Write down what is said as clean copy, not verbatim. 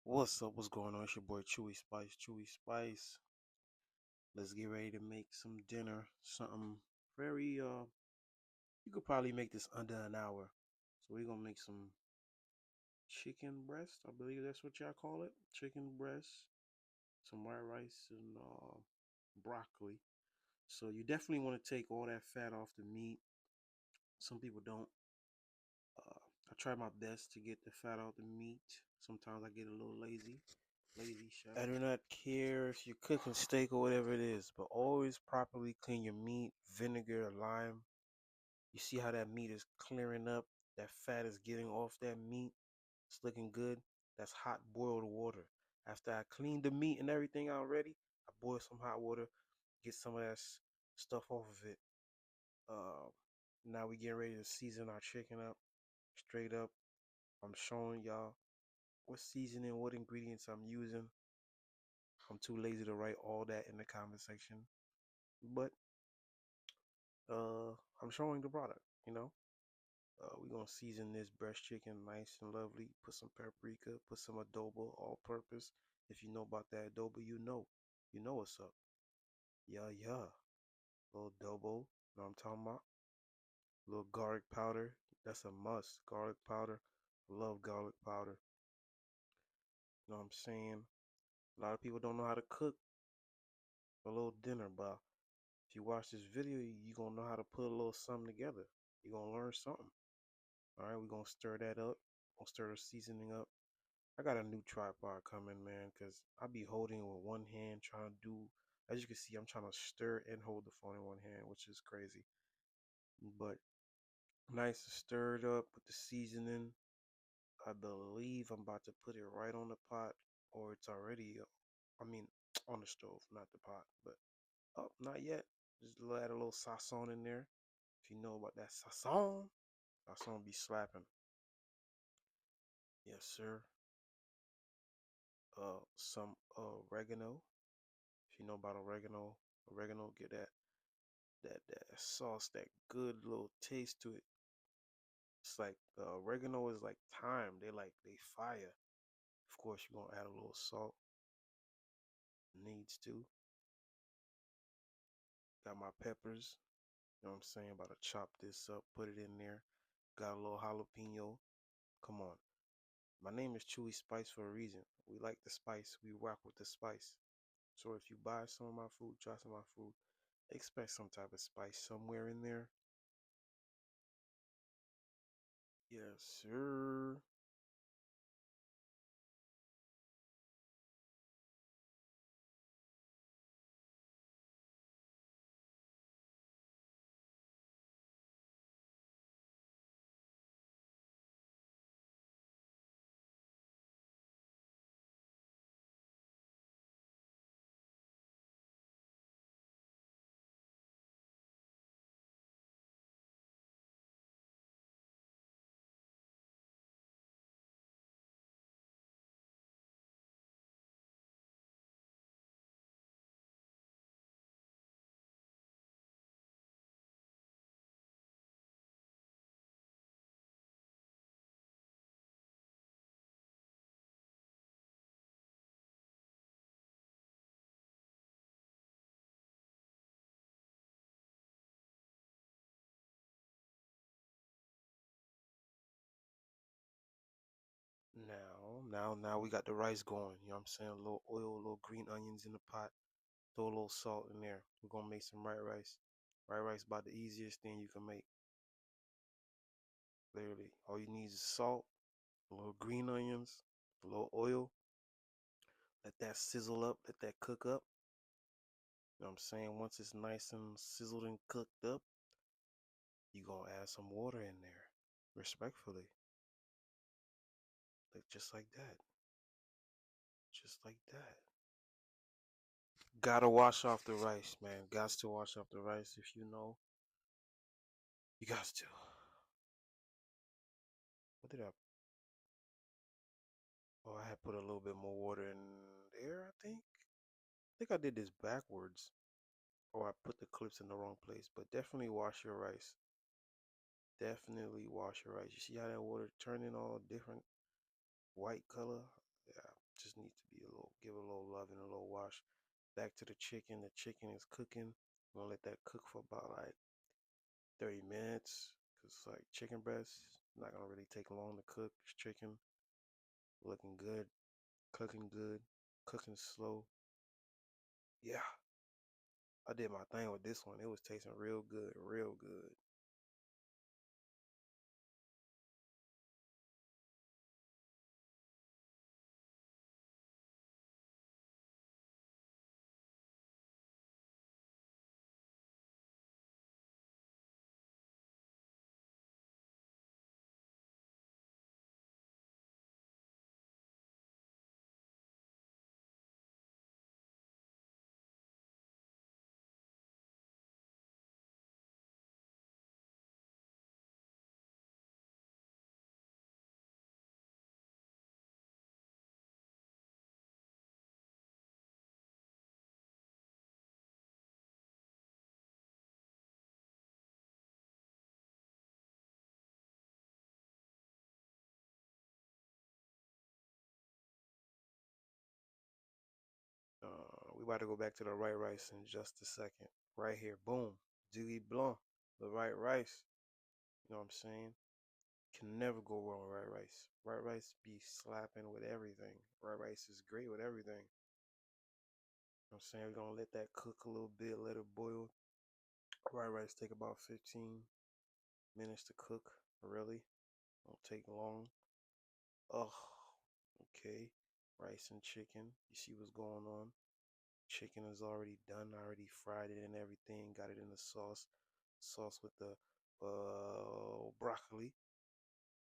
What's up? What's going on? It's your boy Chewy Spice. Chewy Spice. Let's get ready to make some dinner. Something very you could probably make this under an hour. So we're gonna make some chicken breast. I believe that's what y'all call it. Chicken breast, some white rice and broccoli. So you definitely want to take all that fat off the meat. Some people don't. I try my best to get the fat out the meat. Sometimes I get a little lazy. Lazy chef. I do not care if you're cooking steak or whatever it is, but always properly clean your meat, vinegar, lime. You see how that meat is clearing up? That fat is getting off that meat. It's looking good. That's hot boiled water. After I cleaned the meat and everything already, I boil some hot water, get some of that stuff off of it. Uh, Now we getting ready to season our chicken up. Straight up, I'm showing y'all what seasoning, what ingredients I'm using. I'm too lazy to write all that in the comment section, but uh, I'm showing the product. You know, we're gonna season this breast chicken nice and lovely. Put some paprika, put some adobo, all-purpose. If you know about that adobo, you know what's up. Yeah, yeah. Little adobo, know what I'm talking about? Little garlic powder, that's a must. Garlic powder, love garlic powder. You know what I'm saying? A lot of people don't know how to cook a little dinner, but if you watch this video, you're gonna know how to put a little something together. You're gonna learn something. Alright, we're gonna stir that up. Gonna stir the seasoning up. I got a new tripod coming, man, because I be holding it with one hand, trying to do, as you can see, I'm trying to stir and hold the phone in one hand, which is crazy. But nice and stirred up with the seasoning. I believe I'm about to put it right on the pot, or it's already, I mean, on the stove, not the pot, but oh, not yet. Just add a little sazon in there. If you know about that sazon, sazon be slapping. Yes, sir. Some oregano. If you know about oregano, get that sauce, that good little taste to it. It's like oregano is like thyme. They fire. Of course, you're gonna add a little salt. Needs to. Got my peppers. You know what I'm saying? About to chop this up, put it in there. Got a little jalapeno. Come on. My name is Chewy Spice for a reason. We like the spice. We rock with the spice. So if you buy some of my food, try some of my food, expect some type of spice somewhere in there. Yes, sir. Now we got the rice going. You know what I'm saying? A little oil, a little green onions in the pot. Throw a little salt in there. We're gonna make some white rice. White rice about the easiest thing you can make. Literally, all you need is salt, a little green onions, a little oil. Let that sizzle up. Let that cook up. You know what I'm saying? Once it's nice and sizzled and cooked up, you gonna add some water in there, respectfully, like just like that, just like that. Gotta wash off the rice, man. Gots to wash off the rice. If you know, you got to. What did I? Oh, I had put a little bit more water in there. I think. I think I did this backwards, or I put the clips in the wrong place. But definitely wash your rice. Definitely wash your rice. You see how that water turning all different white color? Yeah, Just need to be a little, give it a little love and a little wash. Back to the chicken. The chicken is cooking. I'm gonna let that cook for about like 30 minutes. Cause like chicken breast, not gonna really take long to cook. It's chicken, looking good, cooking slow. Yeah, I did my thing with this one. It was tasting real good, real good. We about to go back to the white rice in just a second. Right here, boom, Julie Blanc, the white rice. You know what I'm saying? Can never go wrong with white rice. White rice be slapping with everything. White rice is great with everything. You know what I'm saying? We're gonna let that cook a little bit, let it boil. White rice take about 15 minutes to cook, really. Don't take long. Oh, okay. Rice and chicken. You see what's going on? Chicken is already done. I already fried it and everything. Got it in the sauce. Sauce with the broccoli.